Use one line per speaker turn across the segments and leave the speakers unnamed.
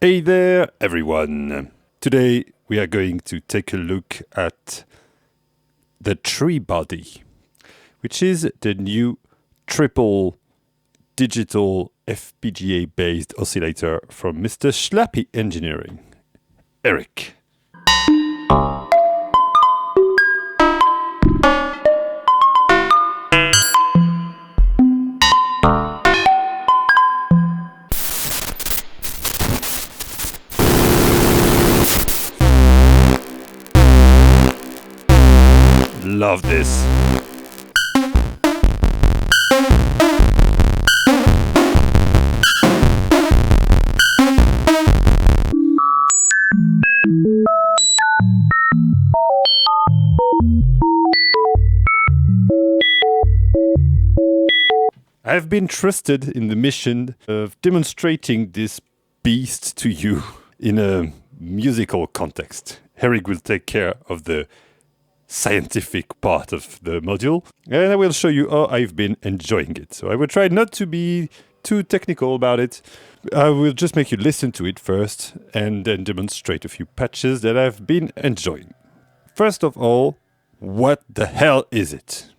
Hey there, everyone. Today we are going to take a look at the tree body, which is the new triple digital FPGA-based oscillator from Mr. Schlappi Engineering. Eric. Love this. I have been trusted in the mission of demonstrating this beast to you in a musical context. Eric will take care of the scientific part of the module, and I will show you how I've been enjoying it. So I will try not to be too technical about it. I will just make you listen to it first and then demonstrate a few patches that I've been enjoying. First of all, what the hell is it?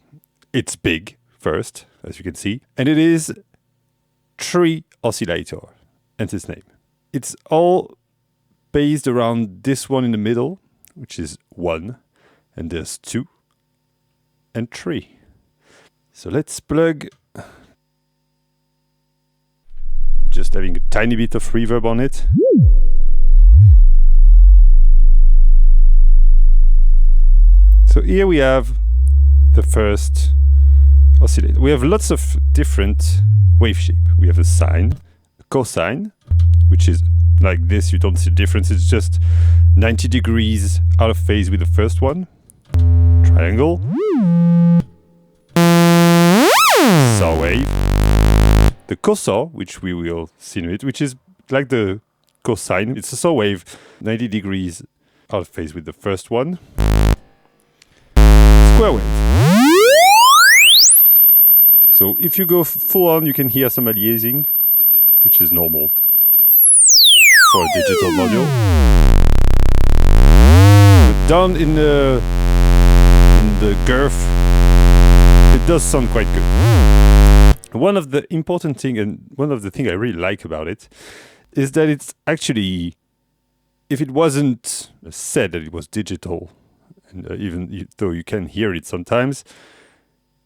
It's big, first, as you can see, and it is tree oscillator, hence its name. It's all based around this one in the middle, which is 1. And there's 2 and 3. So let's plug. Just having a tiny bit of reverb on it. So here we have the first oscillator. We have lots of different wave shape. We have a sine, a cosine, which is like this. You don't see the difference. It's just 90 degrees out of phase with the first one. Triangle, saw wave, the Cosaw, which we will simulate, which is like the cosine. It's a saw wave, 90 degrees out of phase with the first one. Square wave. So if you go full on, you can hear some aliasing, which is normal for a digital module. But down in the girth, it does sound quite good. One of the important thing, and one of the things I really like about it, is that it's actually, if it wasn't said that it was digital, and even though you can hear it sometimes,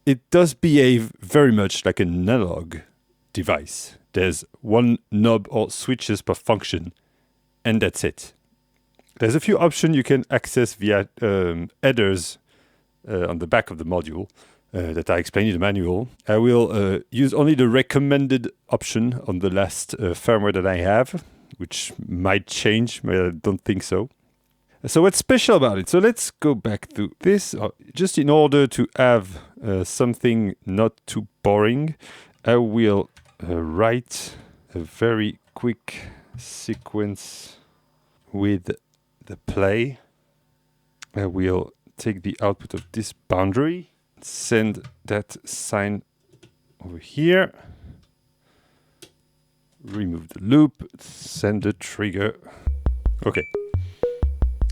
it does behave very much like an analog device. There's one knob or switches per function, and that's it. There's a few options you can access via headers on the back of the module that I explained in the manual. I will use only the recommended option on the last firmware that I have, which might change, but I don't think so. So what's special about it? So let's go back to this. Just in order to have something not too boring, I will write a very quick sequence with the play. I will take the output of this boundary, send that sine over here, remove the loop, send the trigger. Okay,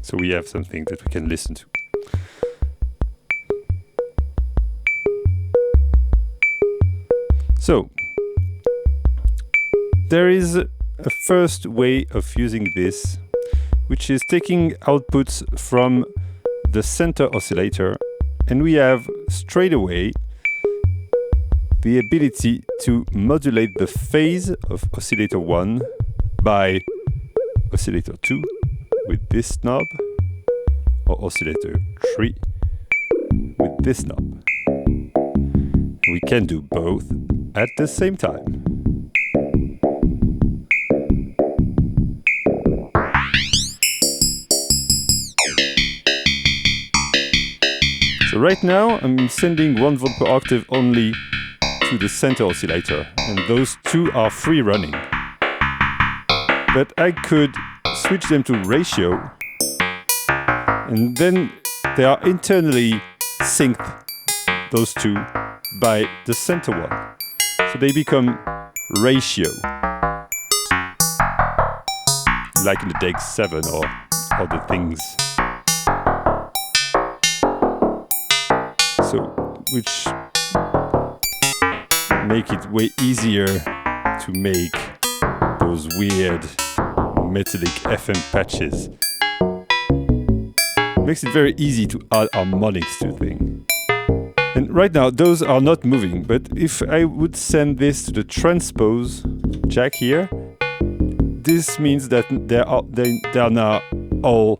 so we have something that we can listen to. So there is a first way of using this, which is taking outputs from the center oscillator, and we have straight away the ability to modulate the phase of oscillator 1 by oscillator 2 with this knob, or oscillator 3 with this knob. We can do both at the same time. So right now I'm sending 1 volt per octave only to the center oscillator, and those 2 are free running. But I could switch them to ratio, and then they are internally synced, those 2, by the center one. So they become ratio. like in the DX7 or other things. So, which make it way easier to make those weird metallic FM patches. Makes it very easy to add harmonics to things. And right now those are not moving, but if I would send this to the transpose jack here, this means that they are now all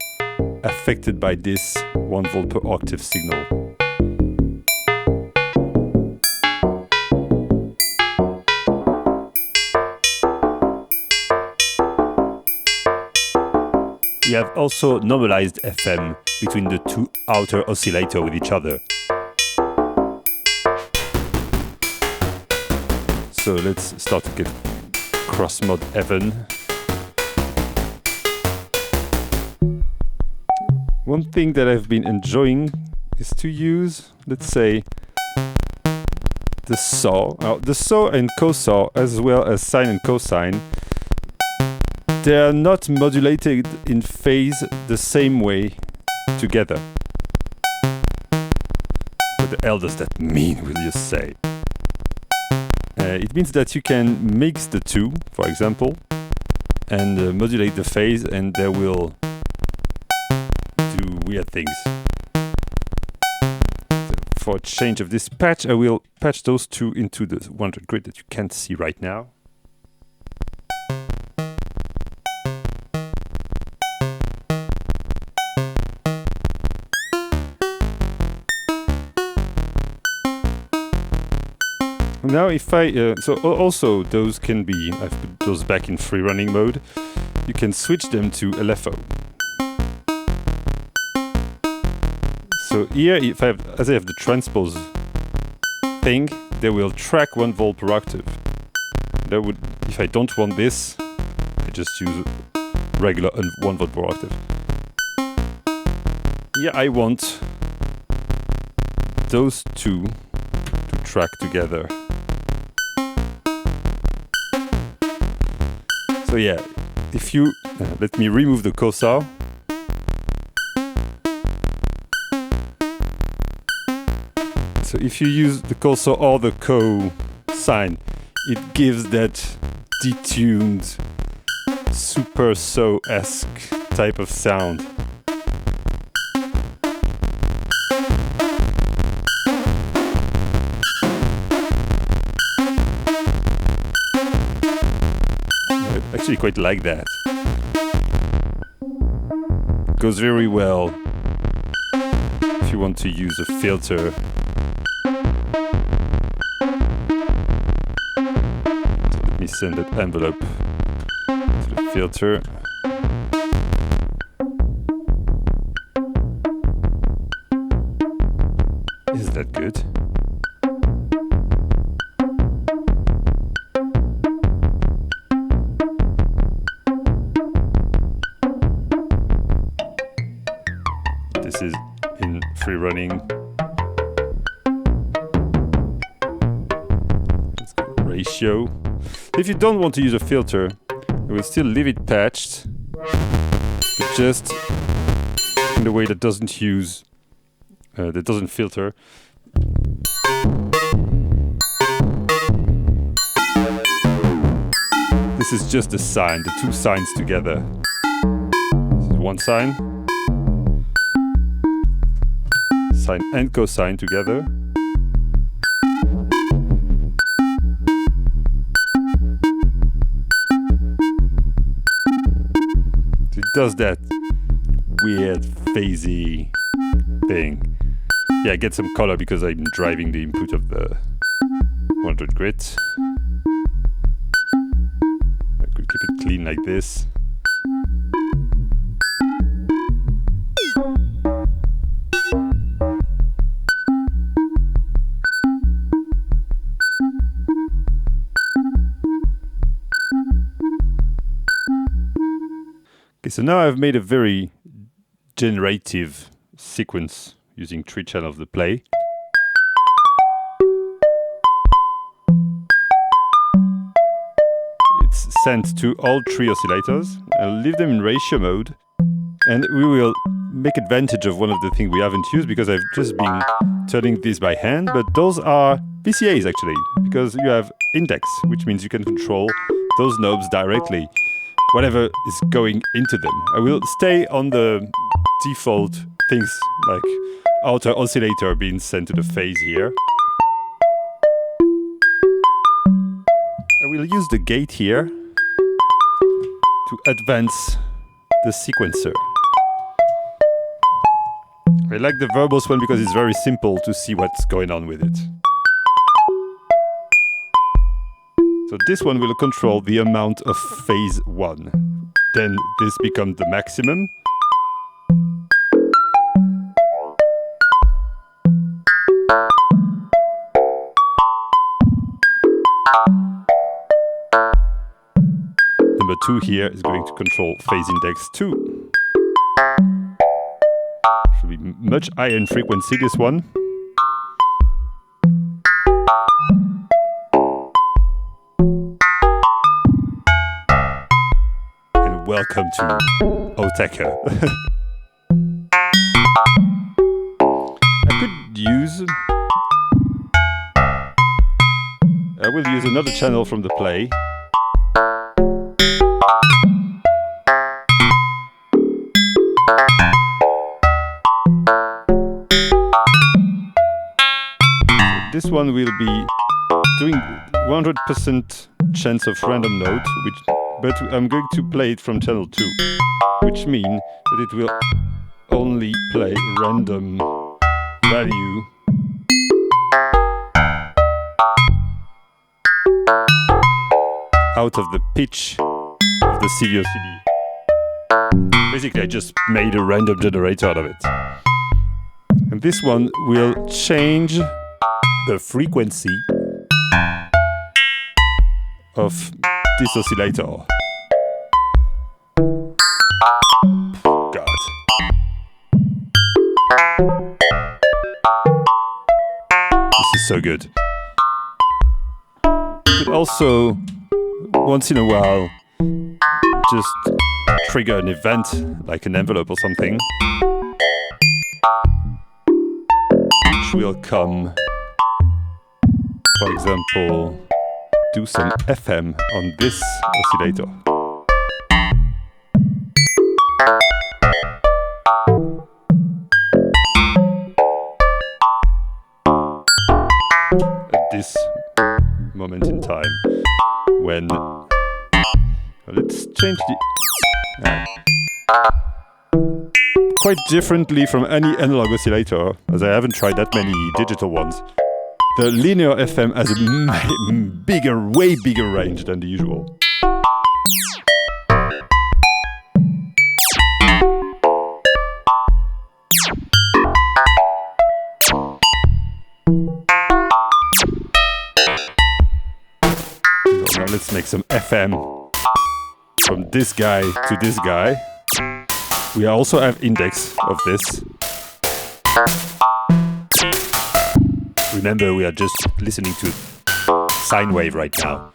affected by this 1 volt per octave signal. We have also normalized FM between the two outer oscillators with each other. So let's start to get cross-mod even. One thing that I've been enjoying is to use, let's say, the saw. The saw and Cosaw, as well as sine and cosine, they are not modulated in phase the same way together. What the hell does that mean, will you say? It means that you can mix the two, for example, and modulate the phase, and they will do weird things. So for a change of this patch, I will patch those two into the 100 grid that you can't see right now. Now if I, so also those can be, I've put those back in free running mode, you can switch them to LFO. So here, if I have, as I have the transpose thing, they will track 1 volt per octave. That would, if I don't want this, I just use regular 1 volt per octave. Here I want those two to track together. So yeah, if you, let me remove the Cosaw. So if you use the Cosaw or the Cosine, it gives that detuned, super saw-esque type of sound. Actually quite like that. Goes very well if you want to use a filter. So let me send that envelope to the filter. Is that good? This is in free running. Let's go ratio. If you don't want to use a filter, I will still leave it patched, but just in the way that doesn't use, that doesn't filter. This is just the sine, the two sines together. This is one sine. Sine and cosine together. So it does that weird phasey thing. Yeah, I get some color because I'm driving the input of the 100 grid. I could keep it clean like this. Okay, so now I've made a very generative sequence using 3 channels of the play. It's sent to all 3 oscillators. I'll leave them in ratio mode, and we will make advantage of one of the things we haven't used because I've just been turning this by hand, but those are VCAs actually, because you have index, which means you can control those knobs directly, whatever is going into them. I will stay on the default things like outer oscillator being sent to the phase here. I will use the gate here to advance the sequencer. I like the verbose one because it's very simple to see what's going on with it. So this one will control the amount of phase 1. Then this becomes the maximum. Number 2 here is going to control phase index 2. Should be much higher in frequency, this one. And welcome to Oteka. I will use another channel from the play. This one will be doing 100% chance of random note, but I'm going to play it from channel 2, which means that it will only play random value out of the pitch of the CVOCD. Basically, I just made a random generator out of it. And this one will change the frequency of this oscillator. God. This is so good. You could also, once in a while, just trigger an event, like an envelope or something, which will come, for example, do some FM on this oscillator. At this moment in time, when let's change the quite differently from any analog oscillator, as I haven't tried that many digital ones. The linear FM has a way bigger range than the usual. So now let's make some FM from this guy to this guy. We also have index of this. Remember, we are just listening to sine wave right now.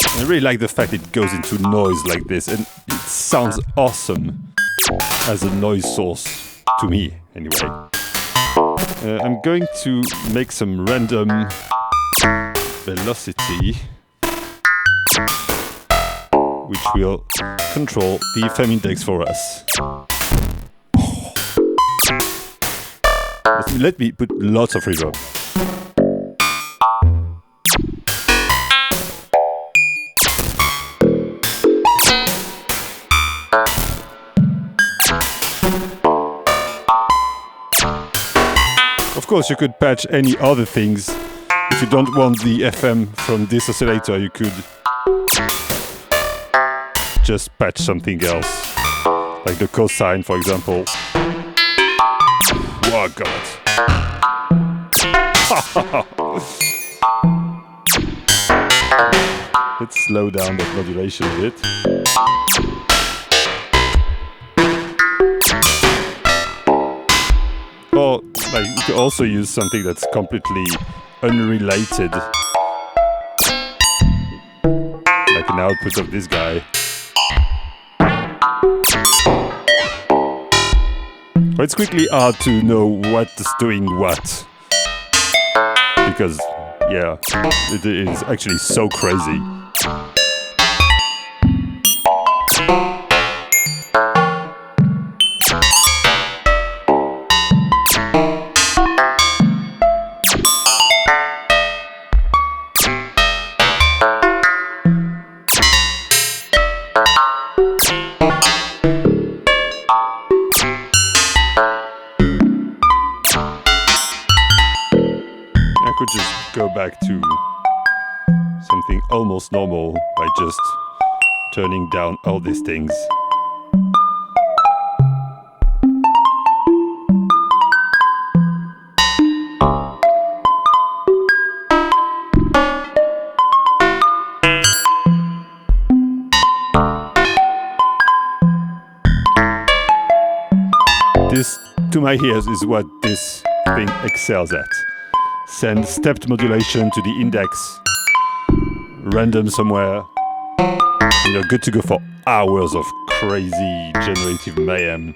I really like the fact it goes into noise like this, and it sounds awesome as a noise source to me, anyway. I'm going to make some random velocity, which will control the FM index for us. Let me put lots of reverb. Of course, you could patch any other things. If you don't want the FM from this oscillator, you could just patch something else, like the cosine, for example. Oh God! Let's slow down that modulation a bit. Or like You could also use something that's completely unrelated, like an output of this guy. But it's quickly hard to know what is doing what, because yeah, it is actually so crazy. I could just go back to something almost normal by just turning down all these things. This, to my ears, is what this thing excels at. Send stepped modulation to the index, random somewhere. You're good to go for hours of crazy generative mayhem.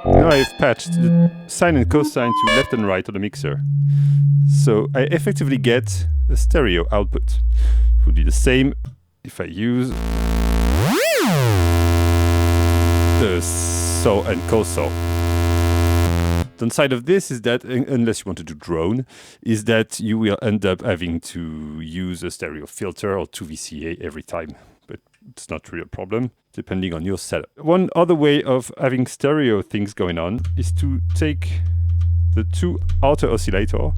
Now I've patched the sine and cosine to left and right on the mixer. So I effectively get a stereo output. It would be the same if I use the saw and Cosaw. The downside of this is that, unless you want to do drone, is that you will end up having to use a stereo filter or 2 VCA every time. But it's not really a problem, depending on your setup. One other way of having stereo things going on is to take the two outer oscillator,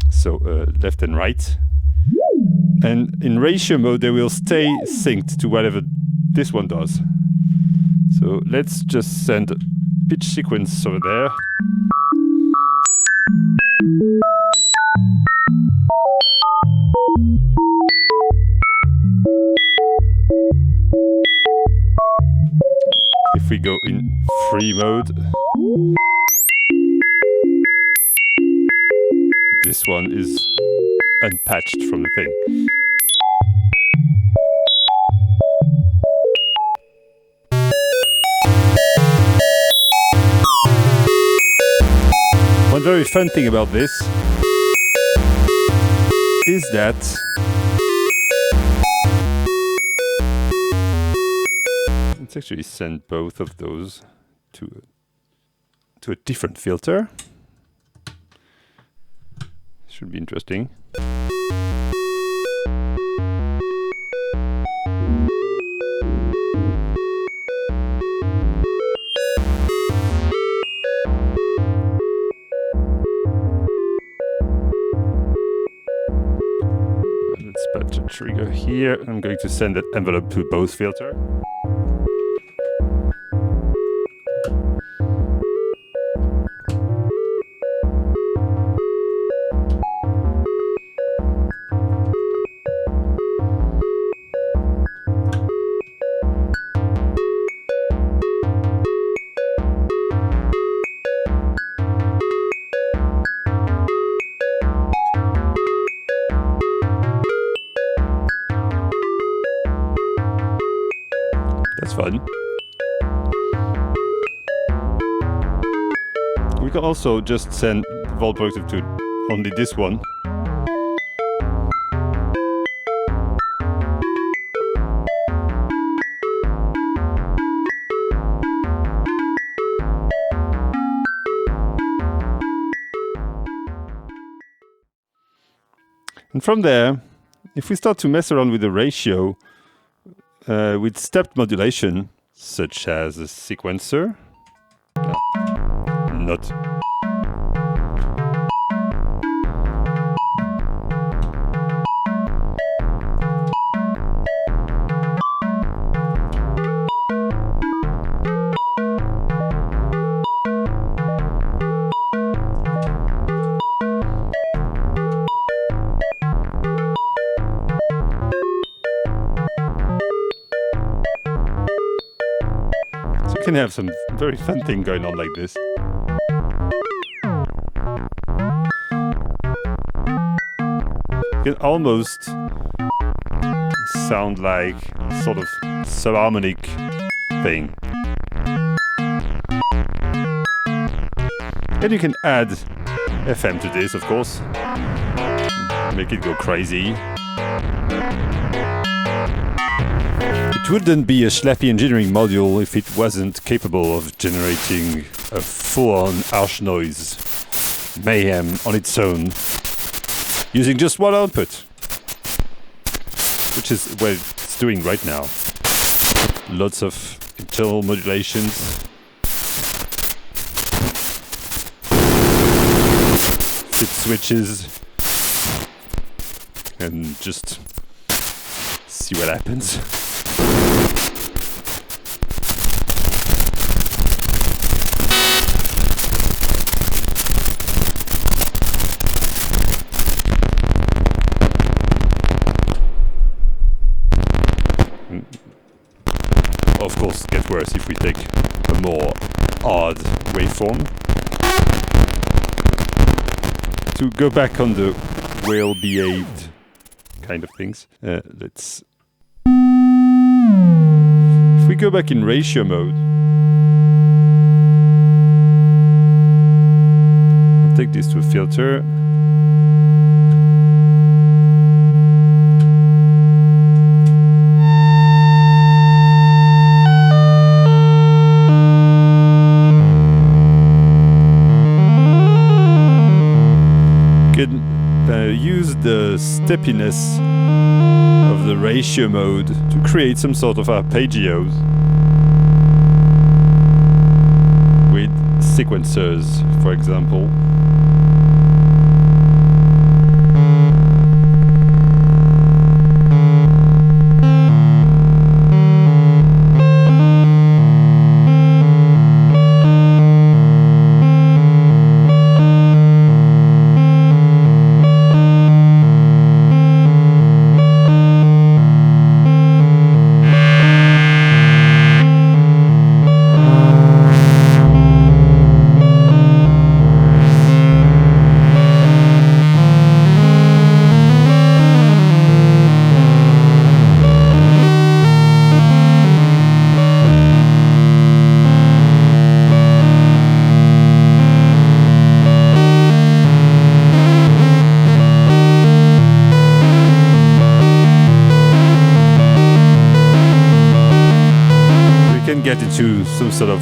so left and right, and in ratio mode they will stay synced to whatever this one does. So let's just send a pitch sequence over there. If we go in free mode, this one is unpatched from the thing. One very fun thing about this is that let's actually send both of those to a different filter. Should be interesting. Let's patch a trigger here. I'm going to send that envelope to both filter. That's fun. We can also just send volt positive to only this one. And from there, if we start to mess around with the ratio, with stepped modulation, such as a sequencer, not can have some very fun thing going on like this. It can almost sound like sort of subharmonic thing. And you can add FM to this, of course. Make it go crazy. It wouldn't be a Schlappi Engineering module if it wasn't capable of generating a full-on harsh noise mayhem on its own using just one output, which is what it's doing right now. Lots of internal modulations. Flip switches. And just see what happens. Of course, it gets worse if we take a more odd waveform. To go back on the well-behaved kind of things, let's... If we go back in ratio mode, I'll take this to a filter. Use the steppiness of the ratio mode to create some sort of arpeggios with sequencers, for example. Get into some sort of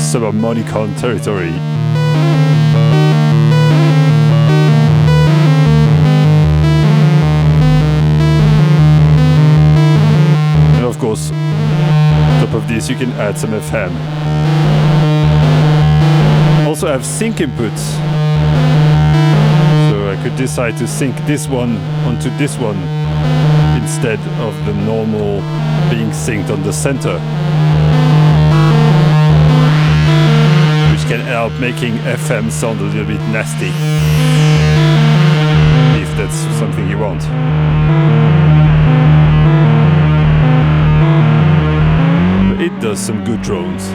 subharmonicon territory. And of course, on top of this, you can add some FM. Also have sync inputs. So I could decide to sync this one onto this one instead of the normal being synced on the center. Can help making FM sound a little bit nasty, if that's something you want. But it does some good drones.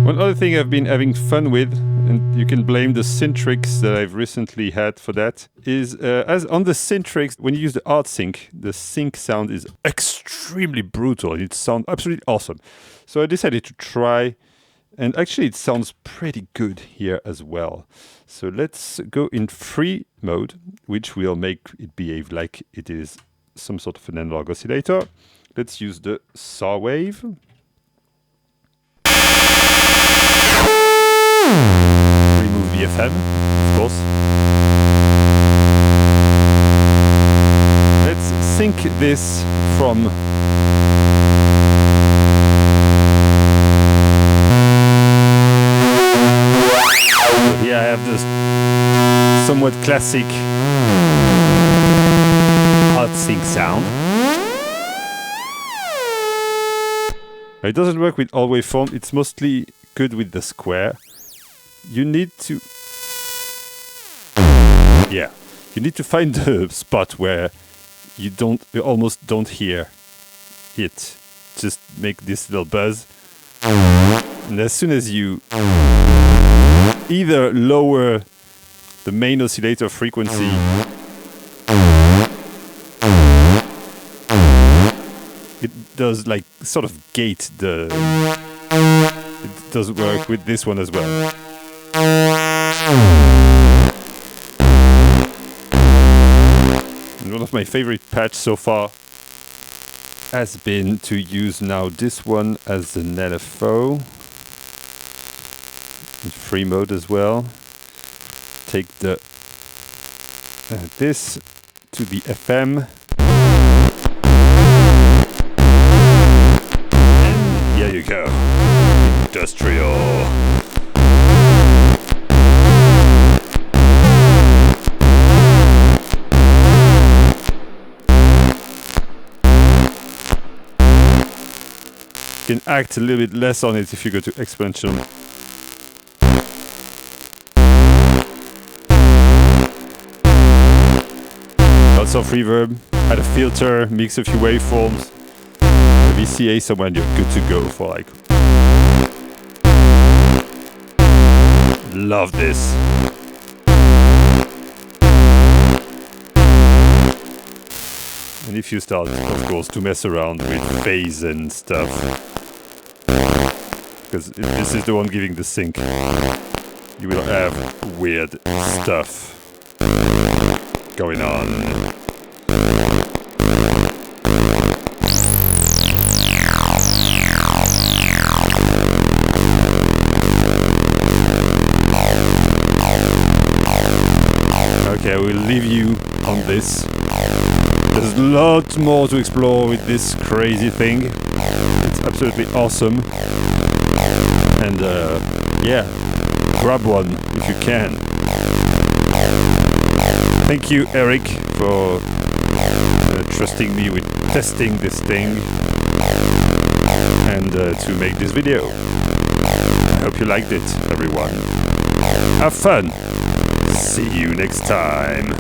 One other thing I've been having fun with, and you can blame the Syntrix that I've recently had for that, is as on the Syntrix, when you use the Art Sync, the sync sound is extremely brutal. It sounds absolutely awesome. So I decided to try, and actually it sounds pretty good here as well. So let's go in free mode, which will make it behave like it is some sort of an analog oscillator. Let's use the saw wave. Remove the FM, of course. Let's sync this from so here I have this somewhat classic hot sync sound. It doesn't work with all waveform, it's mostly good with the square. You need to Yeah, you need to find the spot where you almost don't hear it. Just make this little buzz, and as soon as you either lower the main oscillator frequency it does like sort of gate the... It does work with this one as well. And one of my favorite patch so far has been to use now this one as an LFO in free mode as well. Take the this to the FM. And here you go. Industrial. You can act a little bit less on it if you go to exponential. Lots of reverb, add a filter, mix a few waveforms, a VCA somewhere, and you're good to go for like... Love this. And if you start, of course, to mess around with phase and stuff, because this is the one giving the sync, you will have weird stuff going on. Okay, I will leave you on this. There's lots more to explore with this crazy thing. It's absolutely awesome. And yeah, grab one if you can. Thank you, Eric, for trusting me with testing this thing and to make this video. I hope you liked it, everyone. Have fun. See you next time.